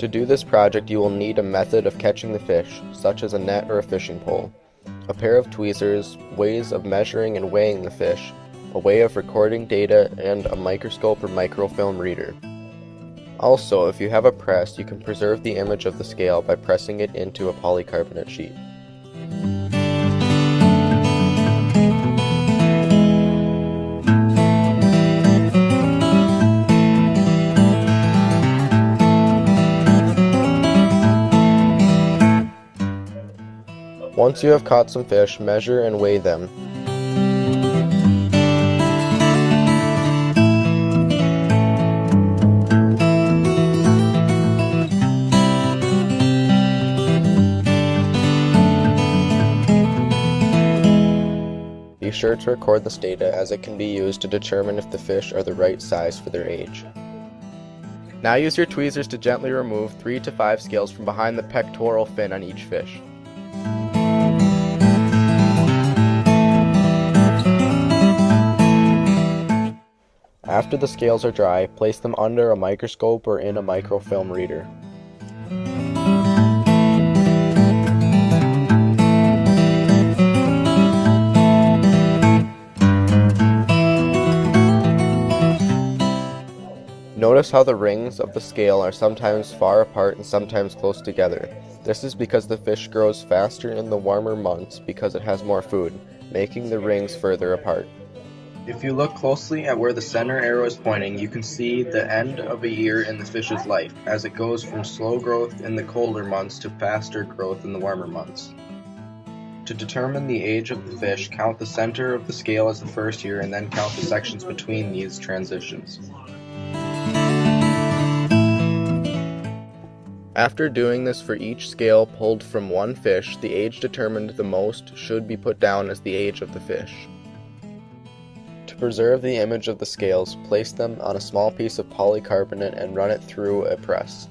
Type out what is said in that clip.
To do this project, you will need a method of catching the fish, such as a net or a fishing pole, a pair of tweezers, ways of measuring and weighing the fish, a way of recording data, and a microscope or microfilm reader. Also, if you have a press, you can preserve the image of the scale by pressing it into a polycarbonate sheet. Once you have caught some fish, measure and weigh them. Be sure to record this data, as it can be used to determine if the fish are the right size for their age. Now use your tweezers to gently remove 3 to 5 scales from behind the pectoral fin on each fish. After the scales are dry, place them under a microscope or in a microfilm reader. Notice how the rings of the scale are sometimes far apart and sometimes close together. This is because the fish grows faster in the warmer months because it has more food, making the rings further apart. If you look closely at where the center arrow is pointing, you can see the end of a year in the fish's life, as it goes from slow growth in the colder months to faster growth in the warmer months. To determine the age of the fish, count the center of the scale as the first year and then count the sections between these transitions. After doing this for each scale pulled from one fish, the age determined the most should be put down as the age of the fish. To preserve the image of the scales, place them on a small piece of polycarbonate and run it through a press.